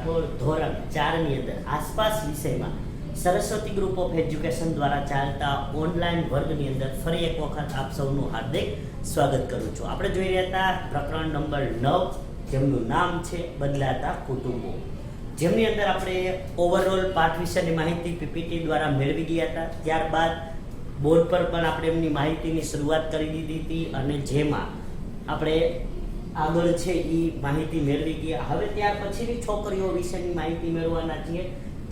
ધોરણ 4 ની અંદર આસપાસ વિષયમાં સરસ્વતી ગ્રુપ ઓફ એજ્યુકેશન દ્વારા ચાલતા ઓનલાઈન વર્ગની અંદર ફરી એક વખત આપ સૌનું હાર્દિક સ્વાગત કરું છું. આપણે જોઈ રહ્યા હતા પ્રકરણ નંબર 9, જેમનું નામ છે બદલાતા કુટુંબો, જેમની અંદર આપણે ઓવરઓલ પાઠ વિશેની માહિતી પીપીટી દ્વારા મેળવી ગયા હતા. ત્યારબાદ બોર્ડ પર પણ આપણે એમની માહિતીની શરૂઆત કરી દીધી હતી અને જેમાં આપણે આગળ છે એ માહિતી મેળવી ગયા. હવે ત્યાર પછીની છોકરીઓ વિશેની માહિતી મેળવવાના છીએ,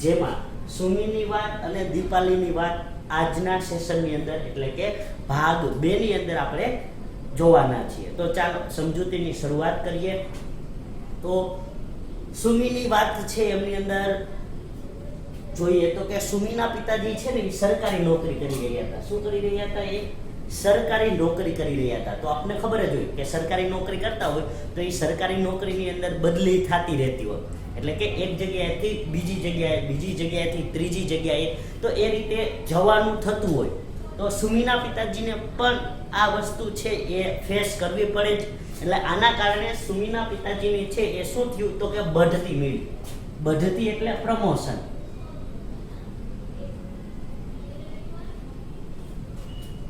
જેમાં સુમીની વાત અને દીપાલીની વાત આજના સેશનની અંદર એટલે કે ભાગ 2 ની અંદર આપણે જોવાના છીએ. તો ચાલો સમજૂતીની શરૂઆત કરીએ. તો સુમીની વાત છે એમની અંદર જોઈએ તો કે સુમીના પિતાજી છે ને એ સરકારી નોકરી કરી રહ્યા હતા. શું કરી રહ્યા હતા? એ સરકારી નોકરી કરી રહ્યા હતા. તો આપને ખબર જ હોય કે સરકારી નોકરી કરતા હોય તો એ સરકારી નોકરીની અંદર બદલી થતી રહેતી હોય, એટલે કે એક જગ્યાએથી બીજી જગ્યાએ, બીજી જગ્યાએથી ત્રીજી જગ્યાએ, તો એ રીતે જવાનું થતું હોય. તો સુમીના પિતાજીને પણ આ વસ્તુ છે એ ફેસ કરવી પડે જ. એટલે આના કારણે સુમીના પિતાજીની છે એ શું થયું તો કે બઢતી મળી. બઢતી એટલે પ્રમોશન.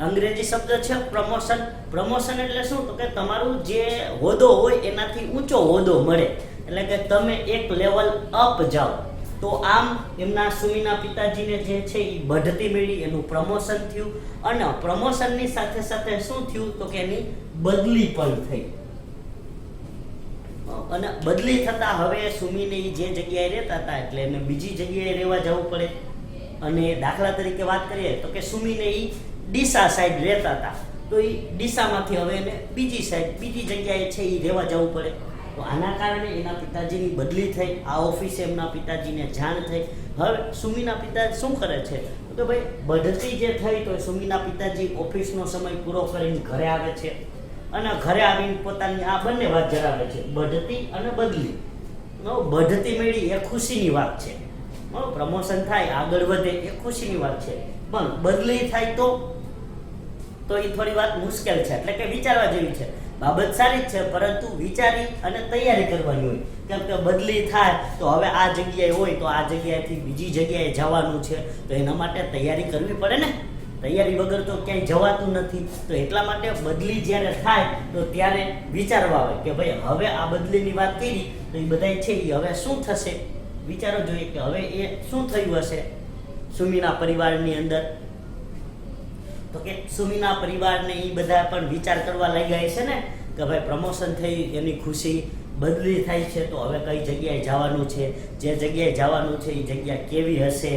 અંગ્રેજી શબ્દ છે પ્રમોશન. પ્રમોશન એટલે શું તો કે તમારું જે હોદ્દો હોય એનાથી ઊંચો હોદ્દો મળે, એટલે કે તમે એક લેવલ અપ જાઓ. તો આમ એમના સુમીના પિતાજીને જે છે એ બઢતી મળી, એનું પ્રમોશન થયું અને પ્રમોશનની સાથે સાથે શું થયું તો કે એની બદલી પણ થઈ. અને બદલી થતા હવે સુમીને જે જગ્યાએ રહેતા હતા એટલે એને બીજી જગ્યાએ રહેવા જવું પડે. અને દાખલા તરીકે વાત કરીએ તો કે સુમીને એ ડીસા સાઈડ રહેતા હતા, તો એ ડીસામાંથી હવે એને બીજી સાઈડ, બીજી જગ્યાએ છે એ રહેવા જવું પડે. તો આના કારણે એના પિતાજીની બદલી થઈ. આ ઓફિસે એમના પિતાજીને જાણ થઈ. હવે સુમીના પિતા શું કરે છે તો ભાઈ બઢતી જે થઈ તો સુમીના પિતાજી ઓફિસનો સમય પૂરો કરીને ઘરે આવે છે અને ઘરે આવીને પોતાની આ બંને વાત જણાવે છે, બઢતી અને બદલી. બઢતી મળી એ ખુશીની વાત છે, પ્રમોશન થાય, આગળ વધે એ ખુશીની વાત છે. પણ બદલી થાય તો એ થોડી વાત મુશ્કેલ છે, એટલે કે વિચારવા જેવી છે. બાબત સારી જ છે, પરંતુ વિચારી અને તૈયારી કરવાની હોય. કેમ કે બદલી થાય તો હવે આ જગ્યાએ હોય તો આ જગ્યાએથી બીજી જગ્યાએ જવાનું છે, તો એના માટે તૈયારી કરવી પડે ને. તૈયારી વગર તો ક્યાંય જવાતું નથી. તો એટલા માટે બદલી જ્યારે થાય તો ત્યારે વિચારવા આવે કે ભાઈ હવે આ બદલીની વાત કરી તો એ બધાય છે એ હવે શું થશે, વિચારો જોઈએ કે હવે એ શું થયું હશે સુમીના પરિવારની અંદર. તો કે સુમીના પરિવારને એ બધા પણ વિચાર કરવા લાગ્યા છે ને કે ભાઈ પ્રમોશન થઈ, એની ખુશી, બદલી થાય છે તો હવે કઈ જગ્યાએ જવાનું છે, જે જગ્યાએ જવાનું છે એ જગ્યા કેવી હશે,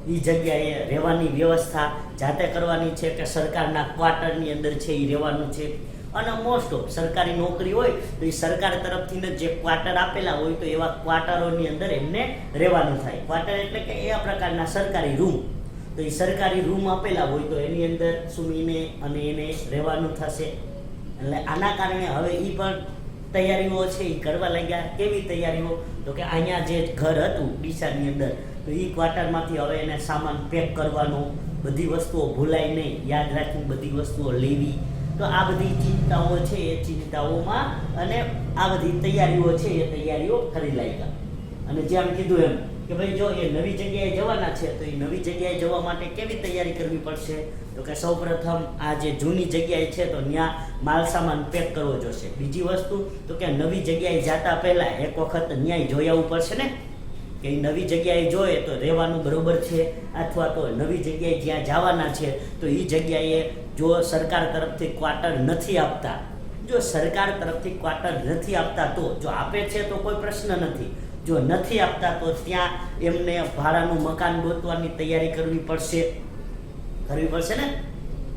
એ જગ્યાએ રહેવાની વ્યવસ્થા જાતે કરવાની છે કે સરકારના ક્વાર્ટરની અંદર છે એ રહેવાનું છે. અને મોસ્ટ ઓફ સરકારી નોકરી હોય તો એ સરકાર તરફથી જે ક્વાર્ટર આપેલા હોય તો એવા ક્વાર્ટરોની અંદર એમને રહેવાનું થાય. ક્વાર્ટર એટલે કે એવા પ્રકારના સરકારી રૂમ, તો એ સરકારી રૂમ આપેલા હોય તો એની અંદર સુમીને અને એને રહેવાનું થશે. એટલે આના કારણે હવે એ પણ તૈયારીઓ છે એ કરવા લાગ્યા. કેવી તૈયારીઓ તો કે અહીંયા જે ઘર હતું ડીસાની અંદર તો એ ક્વાર્ટરમાંથી હવે એને સામાન પેક કરવાનો, બધી વસ્તુઓ ભૂલાય નહીં, યાદ રાખીને બધી વસ્તુઓ લેવી. તો આ બધી ચિંતાઓ છે એ ચિંતાઓમાં અને આ બધી તૈયારીઓ છે એ તૈયારીઓ કરી લાગ્યા. અને જેમ કીધું એમ કે ભાઈ જો એ નવી જગ્યાએ જવાના છે તો એ નવી જગ્યાએ જવા માટે કેવી તૈયારી કરવી પડશે તો કે સૌપ્રથમ આ જે જૂની જગ્યાએ છે તો ત્યાં માલ સામાન પેક કરવો જોશે. બીજી વસ્તુ તો કે નવી જગ્યાએ જતા પહેલાં એક વખત ન્યાય જોઈ આવવું પડશે ને કે નવી જગ્યાએ જોઈએ તો રહેવાનું બરોબર છે, અથવા તો નવી જગ્યાએ જ્યાં જવાના છે તો એ જગ્યાએ જો સરકાર તરફથી ક્વાર્ટર નથી આપતા, જો સરકાર તરફથી ક્વાર્ટર નથી આપતા તો જો આપે છે તો કોઈ પ્રશ્ન નથી, જો નથી આપતા તો ત્યાં એમને ભાડાનું મકાન ગોતવાની તૈયારી કરવી પડશે ને.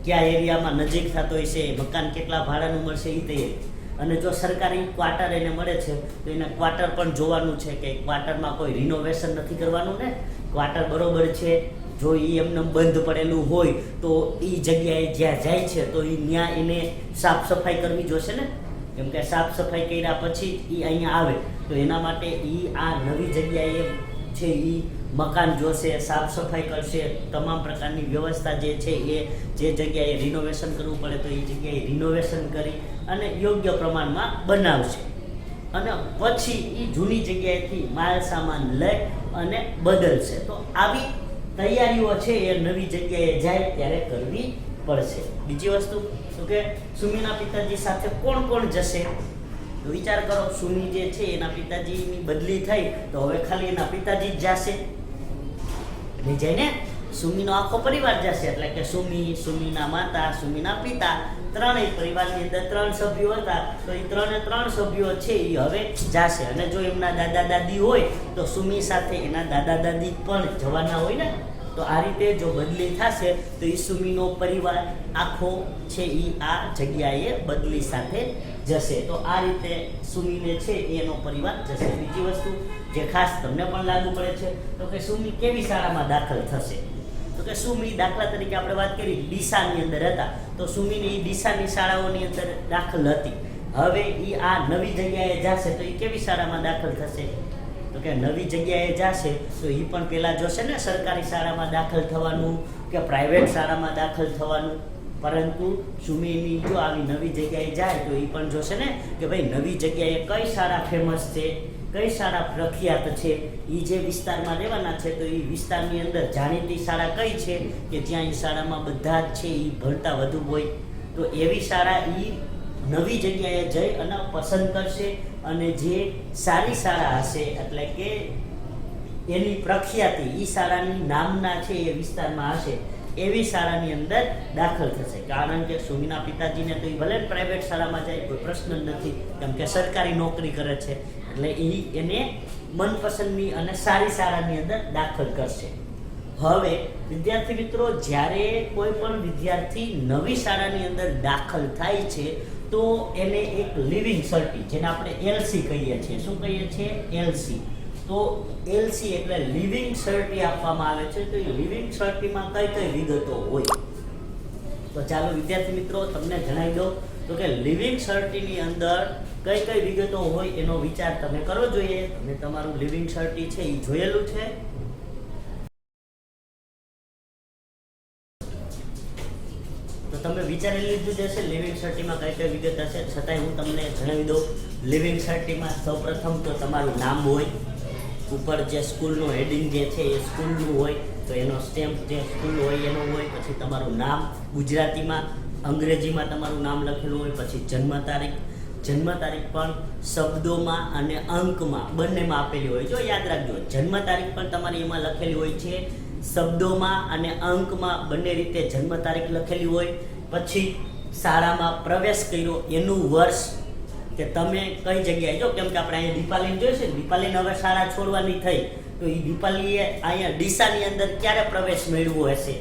કયા એરિયામાં નજીક થતો હોય છે, મકાન કેટલા ભાડાનું મળશે એ તૈયારી. અને જો સરકારી ક્વાર્ટર એને મળે છે તો એને ક્વાર્ટર પણ જોવાનું છે કે ક્વાર્ટરમાં કોઈ રિનોવેશન નથી કરવાનું ને, ક્વાર્ટર બરોબર છે. જો એ એમને બંધ પડેલું હોય તો એ જગ્યાએ જ્યાં જાય છે તો એ ત્યાં એને સાફ સફાઈ કરવી જોશે ને. કેમ કે સાફ સફાઈ કર્યા પછી એ અહીંયા આવે તો એના માટે એ આ નવી જગ્યાએ છે એ મકાન જોશે, સાફ સફાઈ કરશે, તમામ પ્રકારની વ્યવસ્થા જે છે એ જે જગ્યાએ રિનોવેશન કરવું પડે તો એ જગ્યાએ રિનોવેશન કરી અને યોગ્ય પ્રમાણમાં બનાવશે. અને પછી એ જૂની જગ્યાએથી માલ સામાન લઈ અને બદલશે. તો આવી તૈયારીઓ છે એ નવી જગ્યાએ જાય ત્યારે કરવી પડશે. બીજી વસ્તુ તો કે સુમીના પિતાજી સાથે કોણ કોણ જશે? તો વિચાર કરો, સુમી જે છે એના પિતાજીની બદલી થઈ તો હવે ખાલી એના પિતાજી જ જશે નહીં જાય ને, સુમીનો આખો પરિવાર જશે. એટલે કે સુમી, સુમીના માતા, સુમીના પિતા, ત્રણેય પરિવારની અંદર 3 સભ્યો હતા તો એ 3 સભ્યો છે એ હવે જશે. અને જો એમના દાદા દાદી હોય તો સુમી સાથે એના દાદા દાદી પણ જવાના હોય ને. તો આ રીતે જો બદલી થશે તો એ સુમીનો પરિવાર આખો છે એ આ જગ્યાએ બદલી સાથે જશે. તો આ રીતે સુમીને છે એનો પરિવાર જશે. બીજી વસ્તુ જે ખાસ તમને પણ લાગુ પડે છે તો કે સુમી કેવી શાળામાં દાખલ થશે? તો કે સુમી દાખલા તરીકે આપણે વાત કરી ડીસાની અંદર હતા તો સુમીની ડીસાની શાળાઓની અંદર દાખલ હતી. હવે એ આ નવી જગ્યાએ જશે તો એ કેવી શાળામાં દાખલ થશે? તો કે નવી જગ્યાએ જશે તો એ પણ પહેલાં જોશે ને સરકારી શાળામાં દાખલ થવાનું કે પ્રાઇવેટ શાળામાં દાખલ થવાનું. પરંતુ સુમીની જો આવી નવી જગ્યાએ જાય તો એ પણ જોશે ને કે ભાઈ નવી જગ્યાએ કઈ શાળા ફેમસ છે, કઈ શાળા પ્રખ્યાત છે. એ જે વિસ્તારમાં રહેવાના છે તો એ વિસ્તારની અંદર જાણીતી શાળા કઈ છે કે જ્યાં એ શાળામાં બધા જ છે એ ભણતા વધુ હોય. તો એવી શાળા એ નવી જગ્યાએ જઈ અને પસંદ કરશે અને જે સારી શાળા હશે એટલે કે એની પ્રખ્યાતિ એ શાળાની નામના છે એ વિસ્તારમાં હશે એવી શાળાની અંદર દાખલ થશે. કારણ કે સુમીના પિતાજીને તો એ ભલે પ્રાઇવેટ શાળામાં જાય કોઈ પ્રશ્ન નથી, કેમ કે સરકારી નોકરી કરે છે એટલે એને મનપસંદની અને સારી શાળાની અંદર દાખલ કરશે. હવે વિદ્યાર્થી મિત્રો, જ્યારે કોઈ પણ વિદ્યાર્થી નવી શાળાની અંદર દાખલ થાય છે તો એને એક લિવિંગ સર્ટી, જેને આપણે એલસી કહીએ છીએ. શું કહીએ છીએ? એલસી. તો એલસી એટલે લિવિંગ સર્ટી આપવામાં આવે છે. તો એ લિવિંગ સર્ટીમાં કઈ કઈ વિગતો હોય તો ચાલો વિદ્યાર્થી મિત્રો તમને જણાવી દો. તો કે લિવિંગ સર્ટીની અંદર કઈ કઈ વિગતો હોય એનો વિચાર તમે કરવો જોઈએ. તમે તમારું લિવિંગ સર્ટી છે એ જોયેલું છે? તો તમે વિચારી લીધું જ હશે લિવિંગ સર્ટીમાં કઈ કઈ વિગત હશે. છતાંય હું તમને જણાવી દઉં. લિવિંગ સર્ટીમાં સૌપ્રથમ તો તમારું નામ હોય, ઉપર જે સ્કૂલનું હેડિંગ જે છે એ સ્કૂલનું હોય તો એનો સ્ટેમ્પ જે સ્કૂલ હોય એનો હોય. પછી તમારું નામ ગુજરાતીમાં, અંગ્રેજીમાં તમારું નામ લખેલું હોય. પછી જન્મ તારીખ પણ શબ્દોમાં અને અંકમાં બંનેમાં આપેલી હોય. જો યાદ રાખજો, જન્મ તારીખ પણ તમારી એમાં લખેલી હોય છે, શબ્દોમાં અને અંકમાં બંને રીતે જન્મ તારીખ લખેલી હોય. પછી શાળામાં પ્રવેશ કર્યો એનું વર્ષ કે તમે કઈ જગ્યાએ, જો કેમ કે આપણે અહીંયા દીપાલીને જોઈશે ને, દીપાલીને હવે શાળા છોડવાની થઈ તો એ દીપાલીએ અહીંયા ડીસાની અંદર ક્યારે પ્રવેશ મેળવ્યો હશે.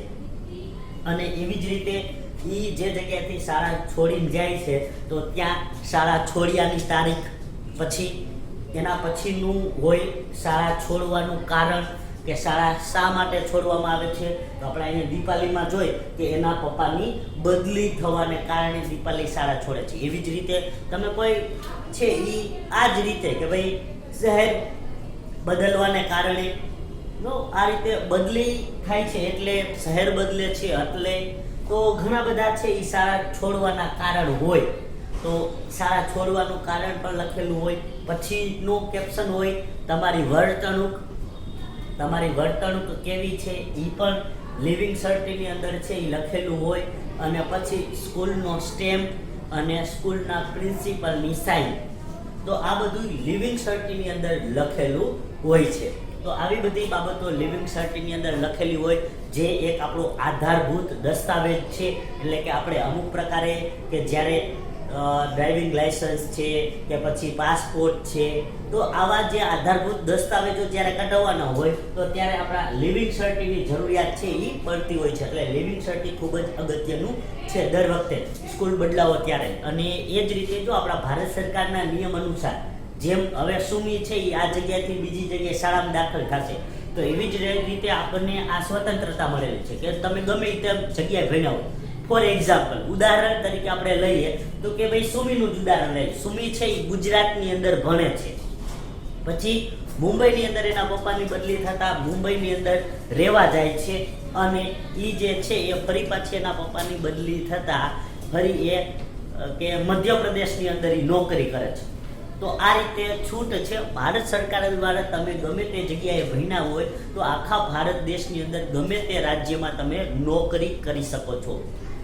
અને એવી જ રીતે એ જે જગ્યાએથી શાળા છોડીને જાય છે તો ત્યાં શાળા છોડ્યાની તારીખ, પછી એના પછીનું હોય શાળા છોડવાનું કારણ કે શાળા શા માટે છોડવામાં આવે છે. તો આપણે અહીંયા દીપાલીમાં જોઈ કે એના પપ્પાની બદલી થવાને કારણે દીપાલી શાળા છોડે છે. એવી જ રીતે તમે કોઈ છે એ આ જ રીતે કે ભાઈ શહેર બદલવાને કારણે આ રીતે બદલી થાય છે એટલે શહેર બદલે છે એટલે તો ઘણા બધા છે એ શાળા છોડવાના કારણ હોય. તો શાળા છોડવાનું કારણ પણ લખેલું હોય. પછીનું કેપ્શન હોય તમારી વર્તણૂક કેવી છે એ પણ લિવિંગ સર્ટીની અંદર છે એ લખેલું હોય. અને પછી સ્કૂલનો સ્ટેમ્પ અને સ્કૂલના પ્રિન્સિપલની સાઇન. તો આ બધું લિવિંગ સર્ટીની અંદર લખેલું હોય છે. તો આવી બધી બાબતો લિવિંગ સર્ટીની અંદર લખેલી હોય જે એક આપણો આધારભૂત દસ્તાવેજ છે. એટલે કે આપણે અમુક પ્રકારે કે જ્યારે ડ્રાઇવિંગ લાયસન્સ છે કે પછી પાસપોર્ટ છે તો આવા જે આધારભૂત દસ્તાવેજો જ્યારે કઢાવવાના હોય તો ત્યારે આપણા લિવિંગ સર્ટીની જરૂરિયાત છે એ પડતી હોય છે. એટલે લિવિંગ સર્ટી ખૂબ જ અગત્યનું છે દર વખતે સ્કૂલ બદલાવો ત્યારે. અને એ જ રીતે જો આપણા ભારત સરકારના નિયમ અનુસાર જેમ હવે સુમી છે એ આ જગ્યાએથી બીજી જગ્યાએ શાળામાં દાખલ થશે તો એવી જ રીતે આપણને આ સ્વતંત્રતા મળેલી છે કે તમે ગમે તેમ જગ્યાએ ભણ્યા હો. ફોર એક્ઝામ્પલ, ઉદાહરણ તરીકે આપણે લઈએ તો કે ભાઈ સુમીનું જ ઉદાહરણ લઈએ. સુમી છે એ ગુજરાતની અંદર ભણે છે, પછી મુંબઈની અંદર એના પપ્પાની બદલી થતા મુંબઈની અંદર રહેવા જાય છે અને એ જે છે એ ફરી પાછી એના પપ્પાની બદલી થતા ફરી એ કે મધ્યપ્રદેશની અંદર એ નોકરી કરે છે. તો આ રીતે છૂટ છે ભારત સરકાર દ્વારા. તમે ગમે તે જગ્યાએ ભણ્યા હોય તો આખા ભારત દેશની અંદર ગમે તે રાજ્યમાં તમે નોકરી કરી શકો છો.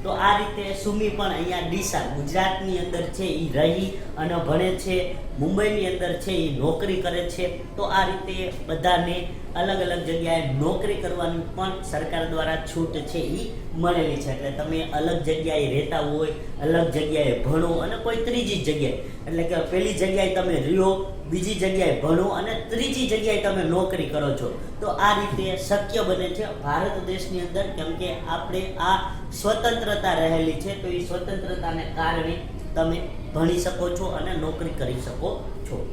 તો આ રીતે સુમી પણ અહીંયા ડીસા ગુજરાતની અંદર છે એ રહી અને ભણે છે, મુંબઈની અંદર છે એ નોકરી કરે છે. તો આ રીતે બધાને અલગ અલગ જગ્યાએ નોકરી કરવાની પણ સરકાર દ્વારા છૂટ છે એ મળેલી છે. એટલે તમે અલગ જગ્યાએ રહેતા હોય, અલગ જગ્યાએ ભણો અને કોઈ ત્રીજી જગ્યાએ, એટલે કે પહેલી જગ્યાએ તમે રહ્યો, બીજી જગ્યાએ ભણો અને ત્રીજી જગ્યાએ તમે નોકરી કરો છો. તો આ રીતે શક્ય બને છે ભારત દેશની અંદર, કેમ કે આપણે આ સ્વતંત્રતા રહેલી છે. તો એ સ્વતંત્રતાને કારણે તમે ભણી શકો છો અને નોકરી કરી શકો છો.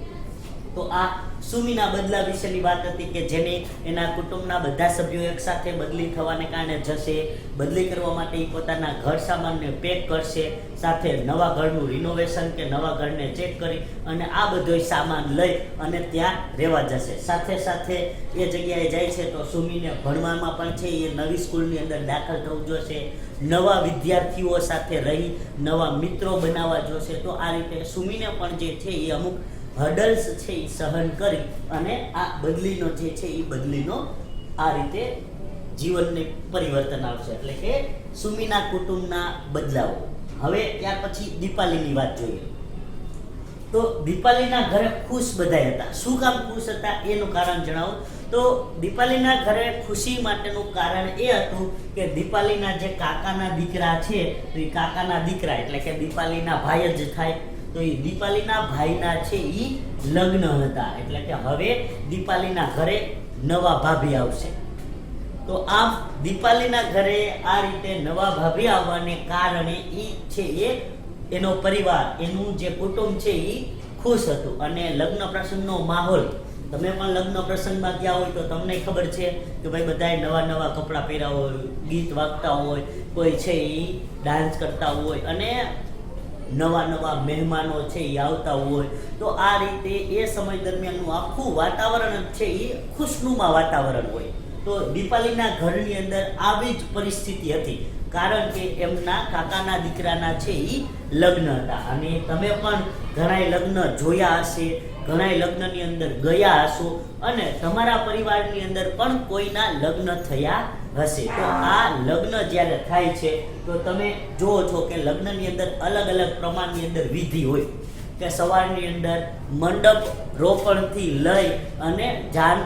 તો આ સુમીના બદલા વિશેની વાત હતી કે જેને એના કુટુંબના બધા સભ્યો એકસાથે બદલી થવાને કારણે જશે. બદલી કરવા માટે એ પોતાના ઘર સામાનને પેક કરશે, સાથે નવા ઘરનું રિનોવેશન કે નવા ઘરને ચેક કરી અને આ બધો સામાન લઈ અને ત્યાં રહેવા જશે. સાથે સાથે એ જગ્યાએ જાય છે તો સુમીને ભણવામાં પણ છે એ નવી સ્કૂલની અંદર દાખલ થવું જોશે, નવા વિદ્યાર્થીઓ સાથે રહી નવા મિત્રો બનાવવા જોશે. તો આ રીતે સુમીને પણ જે છે એ અમુક હર્ડલ્સ છે એ સહન કરી અને આ બદલીનો જે છે એ બદલીનો આ રીતે જીવનને પરિવર્તન આવશે. એટલે કે સુમીના કુટુંબના બદલાવો. હવે ત્યાર પછી દીપાલીની વાત જોઈએ. તો દીપાલીના ઘરે ખુશ બધા હતા. શું કામ ખુશ હતા એનું કારણ જણાવો. તો દીપાલીના ઘરે ખુશી માટેનું કારણ એ હતું કે દીપાલીના જે કાકાના દીકરા છે, તો એ કાકાના દીકરા એટલે કે દીપાલીના ભાઈ જ થાય. તો એ દીપાલીના ભાઈના છે એ લગ્ન હતા. એટલે કે હવે દીપાલીના ઘરે નવા ભાભી આવશે. તો આમ દીપાલીના ઘરે આ રીતે નવા ભાભી આવવાને કારણે એ છે એ એનો પરિવાર, એનું જે કુટુંબ છે એ ખુશ હતું. અને લગ્ન પ્રસંગનો માહોલ, તમે પણ લગ્ન પ્રસંગમાં ગયા હોય તો તમને ખબર છે કે ભાઈ બધાએ નવા નવા કપડાં પહેર્યા હોય, ગીત વાગતા હોય, કોઈ છે એ ડાન્સ કરતા હોય અને નવા નવા મહેમાનો છે એ આવતા હોય. તો આ રીતે એ સમય દરમિયાનનું આખું વાતાવરણ છે એ ખુશનુમા વાતાવરણ હોય. તો દીપાલીના ઘરની અંદર આવી જ પરિસ્થિતિ હતી, કારણ કે એમના કાકાના દીકરાના છે એ લગ્ન હતા. અને તમે પણ ઘણાય લગ્ન જોયા હશે, ઘણાય લગ્નની અંદર ગયા હશો અને તમારા પરિવારની અંદર પણ કોઈના લગ્ન થયા હશે. તો આ લગ્ન જ્યારે થાય છે તો તમે જુઓ છો કે લગ્નની અંદર અલગ અલગ પ્રમાણની અંદર વિધિ હોય. કે સવારની અંદર મંડપ રોપણથી લઈ અને જાન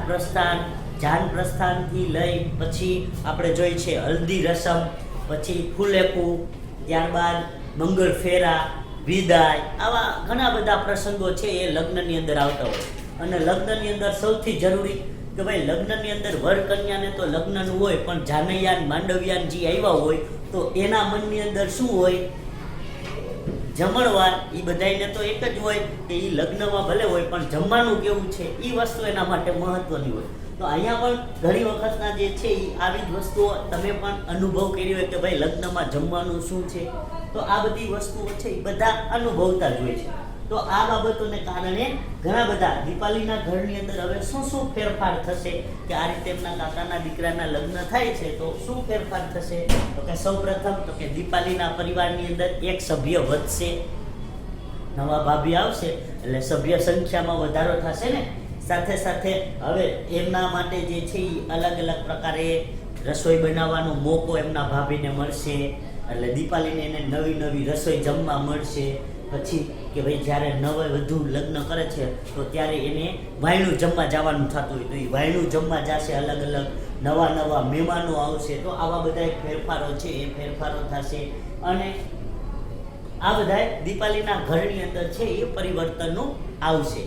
પ્રસ્થાનથી લઈ પછી આપણે જોઈ છે હલ્દી રસમ, પછી ફૂલેકું, ત્યારબાદ મંગળ ફેરા, વિદાય, આવા ઘણા બધા પ્રસંગો છે એ લગ્નની અંદર આવતા હોય. અને લગ્નની અંદર સૌથી જરૂરી કે ભાઈ લગ્નની અંદર વર કન્યાને તો લગ્નનું હોય, પણ જાનૈયાન માંડવિયાન જે આવ્યા હોય તો એના મનની અંદર શું હોય? જમણવાર. એ બધાને તો એક જ હોય કે એ લગ્નમાં ભલે હોય પણ જમવાનું કેવું છે એ વસ્તુ એના માટે મહત્વની હોય. તો અહીંયા પણ ઘણી વખતના જે છે એ આવી જ વસ્તુઓ તમે પણ અનુભવ કર્યો હોય કે ભાઈ લગ્નમાં જમવાનું શું છે. તો આ બધી વસ્તુઓ છે એ બધા અનુભવતા જ હોય છે. તો આ બાબતોને કારણે ઘણા બધા દીપાલીના ઘરની અંદર હવે શું ફેરફાર થશે કે આ રીતે એમના કાકાના દીકરાના લગ્ન થાય છે તો શું ફેરફાર થશે? તો કે સૌપ્રથમ તો કે દીપાલીના પરિવારની અંદર એક સભ્ય વધશે, નવા ભાભી આવશે એટલે સભ્ય સંખ્યામાં વધારો થશે ને. સાથે સાથે હવે એમના માટે જે છે એ અલગ અલગ પ્રકારે રસોઈ બનાવવાનો મોકો એમના ભાભીને મળશે. એટલે દીપાલીને એને નવી નવી રસોઈ જમવા મળશે. પછી કે ભાઈ જ્યારે નવે વધુ લગ્ન કરે છે તો ત્યારે એને વાયણું જમવા જવાનું થતું હોય તો એ વાયણું જમવા જશે, અલગ અલગ નવા નવા મહેમાનો આવશે. તો આવા બધા ફેરફારો છે એ ફેરફારો થશે અને આ બધા દીપાલીના ઘરની અંદર છે એ પરિવર્તનો આવશે.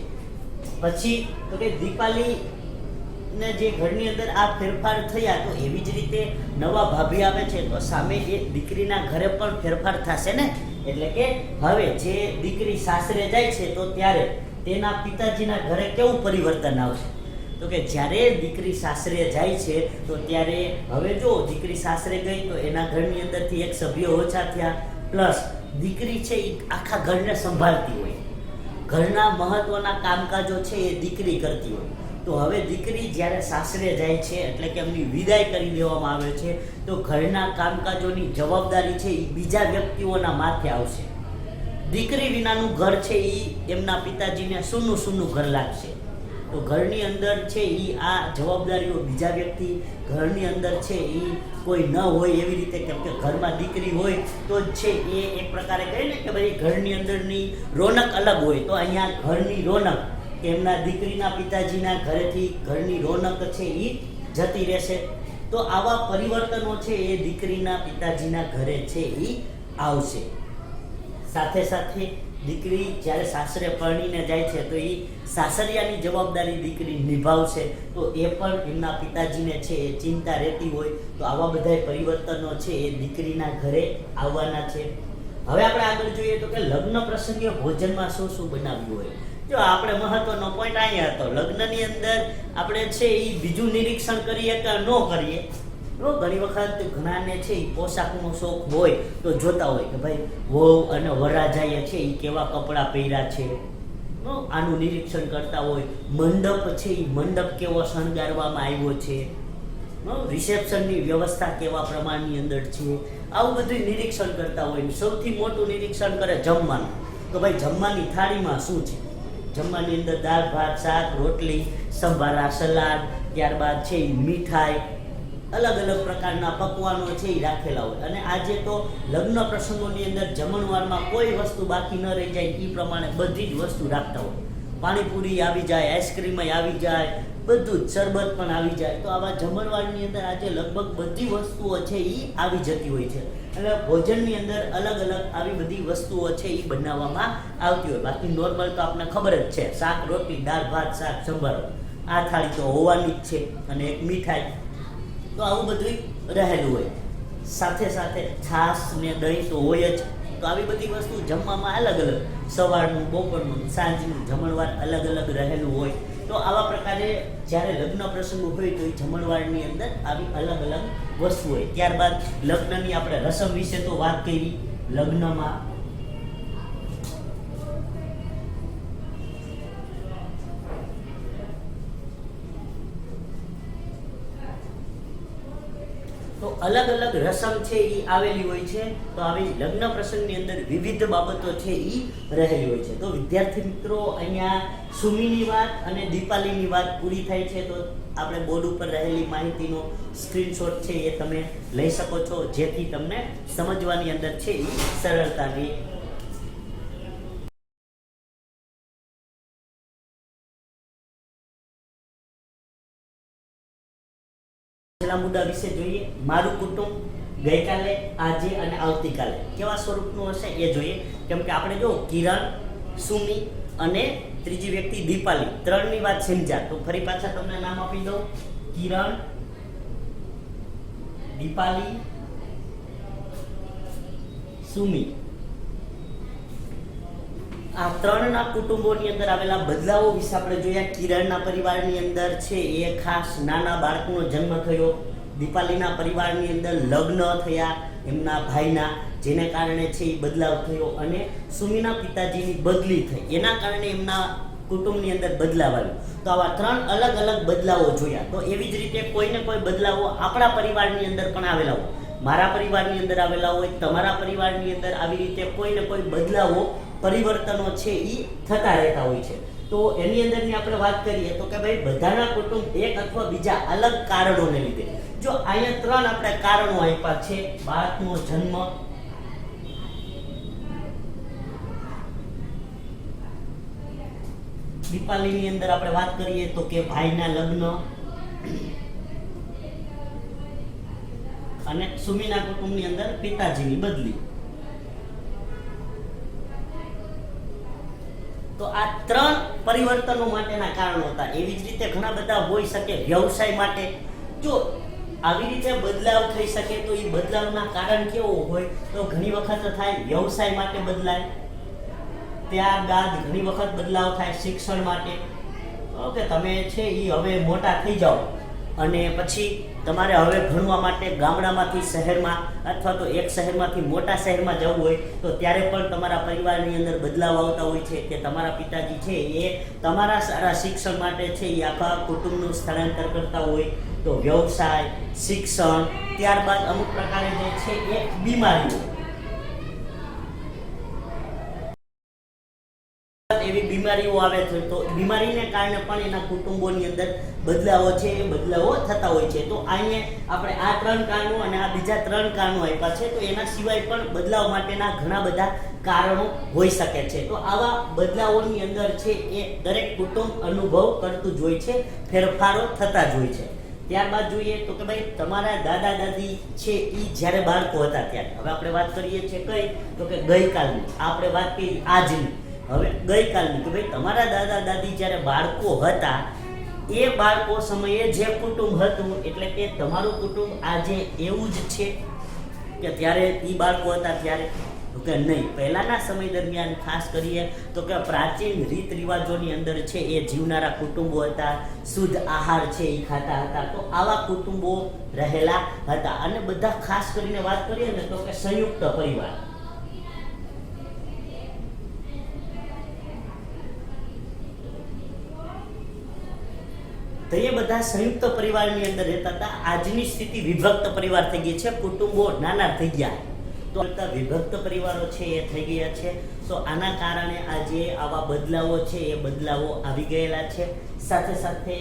પછી તો કે દીપાલીને જે ઘરની અંદર આ ફેરફાર થયા તો એવી જ રીતે નવા ભાભી આવે છે તો સામે એ દીકરીના ઘરે પણ ફેરફાર થશે ને. એટલે કે હવે જે દીકરી સાસરે જાય છે તો ત્યારે તેના પિતાજીના ઘરે કેવું પરિવર્તન આવશે? તો કે જ્યારે દીકરી સાસરે જાય છે તો ત્યારે હવે જો દીકરી સાસરે ગઈ તો એના ઘરની અંદરથી એક સભ્ય ઓછા થયા, પ્લસ દીકરી છે એ આખા ઘરને સંભાળતી હોય, ઘરના મહત્વના કામકાજો છે એ દીકરી કરતી હોય. તો હવે દીકરી જ્યારે સાસરે જાય છે એટલે કે એમની વિદાય કરી દેવામાં આવે છે તો ઘરના કામકાજોની જવાબદારી છે એ બીજા વ્યક્તિઓના માથે આવશે. દીકરી વિનાનું ઘર છે એ એમના પિતાજીને સૂનું સૂનું ઘર લાગશે. તો ઘરની અંદર છે એ આ જવાબદારીઓ બીજા વ્યક્તિ ઘરની અંદર છે એ કોઈ ન હોય એવી રીતે, કેમ કે ઘરમાં દીકરી હોય તો જ છે એ એક પ્રકારે કહે ને કે ભાઈ ઘરની અંદરની રોનક અલગ હોય. તો અહીંયા ઘરની રોનક એમના દીકરીના પિતાજીના ઘરેથી ઘરની રોનક છે એ જતી રહેશે. તો આવા પરિવર્તનો છે એ દીકરીના પિતાજીના ઘરે છે એ આવશે. સાથે સાથે દીકરી જ્યારે સાસરે પરણીને જાય છે તો એ સાસરિયાની જવાબદારી દીકરી નિભાવશે. તો એ પણ એમના પિતાજીને છે એ ચિંતા રહેતી હોય. તો આવા બધા પરિવર્તનો છે એ દીકરીના ઘરે આવવાના છે. હવે આપણે આગળ જોઈએ તો કે લગ્ન પ્રસંગે ભોજનમાં શું શું બનાવ્યું હોય. જો આપણે મહત્વનો પોઈન્ટ અહીંયા હતો, લગ્નની અંદર આપણે છે એ બીજું નિરીક્ષણ કરીએ કે ન કરીએ. ઘણી વખત ઘણાને છે એ પોશાકનો શોખ હોય તો જોતા હોય કે ભાઈ વહુ અને વરરાજાએ છે એ કેવા કપડાં પહેર્યા છે, આનું નિરીક્ષણ કરતા હોય. મંડપ છે એ મંડપ કેવો શણગારવામાં આવ્યો છે, રિસેપ્શનની વ્યવસ્થા કેવા પ્રમાણની અંદર છે, આવું બધું નિરીક્ષણ કરતા હોય. સૌથી મોટું નિરીક્ષણ કરે જમવાનું. તો ભાઈ જમવાની થાળીમાં શું છે. જમવાની અંદર દાળ ભાત શાક રોટલી સંભારા સલાડ, ત્યારબાદ છે એ મીઠાઈ, અલગ અલગ પ્રકારના પકવાનો છે એ રાખેલા હોય. અને આજે તો લગ્ન પ્રસંગોની અંદર જમણવારમાં કોઈ વસ્તુ બાકી ન રહી જાય એ પ્રમાણે બધી જ વસ્તુ રાખતા હોય. પાણીપુરી આવી જાય, આઈસ્ક્રીમ આવી જાય, બધું જ શરબત પણ આવી જાય. તો આવા જમણવારની અંદર આજે લગભગ બધી વસ્તુઓ છે એ આવી જતી હોય છે. અને ભોજનની અંદર અલગ અલગ આવી બધી વસ્તુઓ છે એ બનાવવામાં આવતી હોય. બાકી નોર્મલ તો આપણને ખબર જ છે, શાક રોટલી દાળ ભાત શાક સંભારો, આ થાળી તો હોવાની જ છે, અને એક મીઠાઈ. તો આવું બધું રહેલું હોય. સાથે સાથે છાશ ને દહીં તો હોય જ. તો આવી બધી વસ્તુ જમવામાં અલગ અલગ, સવારનું બપોરનું સાંજનું જમણવાર અલગ અલગ રહેલું હોય. તો આવા પ્રકારે જ્યારે લગ્ન પ્રસંગ હોય તો એ જમણવારની અંદર આવી અલગ અલગ વસ્તુ હોય. ત્યારબાદ લગ્નની આપણે રસમ વિશે તો વાત કરી. લગ્નમાં તો અલગ અલગ રસમ છે એ આવેલી હોય છે. તો આવી લગ્ન પ્રસંગની અંદર વિવિધ બાબતો છે એ રહેલી હોય છે. તો વિદ્યાર્થી મિત્રો, અહીંયા સુમીની વાત અને દીપાલીની વાત પૂરી થાય છે. તો આપણે બોર્ડ ઉપર રહેલી માહિતીનો સ્ક્રીનશોટ છે એ તમે લઈ શકો છો, જેથી તમને સમજવાની અંદર છે એ સરળતા રહે. છેલ્લા મુદ્દા વિશે જોઈએ. મારું કુટુંબ ગઈકાલે, આજે અને આવતીકાલે કેવા સ્વરૂપનું હશે એ જોઈએ. કેમ કે આપણે જો કિરણ, સુમી અને ત્રીજી વ્યક્તિ દીપાલી, ત્રણની વાત સમજ્યા. તો ફરી પાછા તમને નામ આપી દઉં. કિરણ, દીપાલી, સુમી. આ ત્રણના કુટુંબોની અંદર આવેલા બદલાવો વિશે આપણે જોયા. કિરણના પરિવારની અંદર છે એ ખાસ નાના બાળકનો જન્મ થયો. દીપાલીના પરિવારની અંદર લગ્ન થયા એમના ભાઈના, જેને કારણે છે એ બદલાવ થયો. અને સુમીના પિતાજીની બદલી થઈ, એના કારણે એમના કુટુંબની અંદર બદલાવ આવ્યો. તો આવા ત્રણ અલગ અલગ બદલાવો જોયા. તો એવી જ રીતે કોઈને કોઈ બદલાવો આપણા પરિવારની અંદર પણ આવેલા હોય, મારા પરિવારની અંદર આવેલા હોય, તમારા પરિવારની અંદર આવી રીતે કોઈને કોઈ બદલાવો પરિવર્તનો છે એ થતા રહેતા હોય છે. તો એની અંદરની આપણે વાત કરીએ તો કે ભાઈ બધાના કુટુંબ એક અથવા બીજા અલગ કારણોને લીધે. જો અહીંયા ત્રણ આપણે કારણો આપ્યા છે. બાળકનો જન્મ, દીપાલીની અંદર આપણે વાત કરીએ તો કે ભાઈના લગ્ન, અને સુમીના કુટુંબની અંદર પિતાજીની બદલી. તો આ ત્રણ પરિવર્તનો માટેના કારણો હતા. એવી જ રીતે ઘણા બધા હોઈ શકે. વ્યવસાય માટે જો આવી રીતે બદલાવ થઈ શકે તો એ બદલાવના કારણ કેવું હોય, તો ઘણી વખત થાય વ્યવસાય માટે બદલાય. ત્યારબાદ ઘણી વખત બદલાવ થાય શિક્ષણ માટે. ઓકે, તમે છે એ હવે મોટા થઈ જાઓ અને પછી તમારે હવે ભણવા માટે ગામડામાંથી શહેરમાં અથવા તો એક શહેરમાંથી મોટા શહેરમાં જવું હોય તો ત્યારે પણ તમારા પરિવારની અંદર બદલાવ આવતા હોય છે કે તમારા પિતાજી છે એ તમારા સારા શિક્ષણ માટે છે એ આખા કુટુંબનું સ્થળાંતર કરતા હોય. તો વ્યવસાય, શિક્ષણ, ત્યારબાદ અમુક પ્રકારે જે છે એ બીમારીઓ, એવી બીમારીઓ આવે છે તો બીમારીને કારણે પણ એના કુટુંબોની અંદર બદલાવો છે એ બદલાવો થતા હોય છે. તો અહીંયા આપણે આ 3 કારણો અને આ બીજા 3 કારણો આપ્યા છે. તો એના સિવાય પણ બદલાવ માટેના ઘણા બધા કારણો હોઈ શકે છે. તો આવા બદલાવોની અંદર છે એ દરેક કુટુંબ અનુભવ કરતું જ હોય છે, ફેરફારો થતા જ હોય છે. ત્યારબાદ જોઈએ તો કે ભાઈ તમારા દાદા દાદી છે એ જ્યારે બાળકો હતા ત્યારે, હવે આપણે વાત કરીએ છીએ કઈ, તો કે ગઈકાલની, આપણે વાત કરી આજની, હવે ગઈકાલની, કે ભાઈ તમારા દાદા દાદી જ્યારે બાળકો હતા એ બાળકો સમયે જે કુટુંબ હતું એટલે કે તમારું કુટુંબ આજે એવું જ છે કે ત્યારે એ બાળકો હતા ત્યારે, તો કે નહીં. પહેલાના સમય દરમિયાન ખાસ કરીએ તો કે પ્રાચીન રીત રિવાજોની અંદર છે એ જીવનારા કુટુંબો હતા, શુદ્ધ આહાર છે એ ખાતા હતા. તો આવા કુટુંબો રહેલા હતા. અને બધા ખાસ કરીને વાત કરીએ ને તો કે સંયુક્ત પરિવાર, તો એ બધા સંયુક્ત પરિવારની અંદર રહેતા હતા. આજની સ્થિતિ વિભક્ત પરિવાર થઈ ગઈ છે, કુટુંબો નાના થઈ ગયા, તો વિભક્ત પરિવારો છે એ થઈ ગયા છે. તો આના કારણે આજે આવા બદલાવો છે એ બદલાવો આવી ગયેલા છે. સાથે સાથે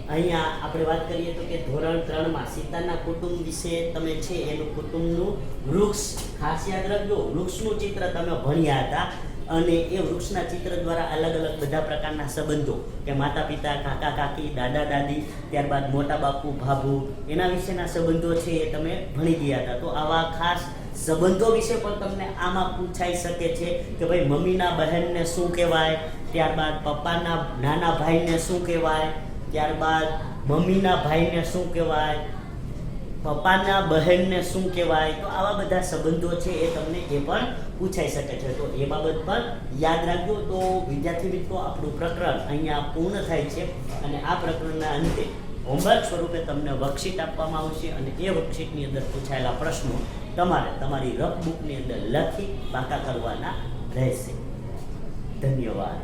અહીંયા આપણે વાત કરીએ તો કે ધોરણ 3માં સીતાના કુટુંબ વિશે તમે છે એનું કુટુંબનું વૃક્ષ ખાસ યાદ રાખજો, વૃક્ષનું ચિત્ર તમે ભણ્યા હતા અને એ વૃક્ષના ચિત્ર દ્વારા અલગ અલગ બધા પ્રકારના સંબંધો કે માતા પિતા, કાકા કાકી, દાદા દાદી, ત્યારબાદ મોટા બાપુ ભાભુ, એના વિશેના સંબંધો છે એ તમે ભણી ગયા હતા. તો આવા ખાસ સંબંધો વિશે પણ તમને આમાં પૂછાઈ શકે છે કે ભાઈ મમ્મીના બહેનને શું કહેવાય, ત્યારબાદ પપ્પાના નાના ભાઈને શું કહેવાય, ત્યારબાદ મમ્મીના ભાઈને શું કહેવાય, પપ્પાના બહેનને શું કહેવાય. તો આવા બધા સંબંધો છે એ તમને એ પણ પૂછાઈ શકે છે. તો એ બાબત પણ યાદ રાખજો. તો વિદ્યાર્થી મિત્રો આપણું પ્રકરણ અહીંયા પૂર્ણ થાય છે અને આ પ્રકરણના અંતે હોમવર્ક સ્વરૂપે તમને વર્કશીટ આપવામાં આવશે અને એ વર્કશીટની અંદર પૂછાયેલા પ્રશ્નો તમારે તમારી રફ બુકની અંદર લખી પાકા કરવાના રહેશે. ધન્યવાદ.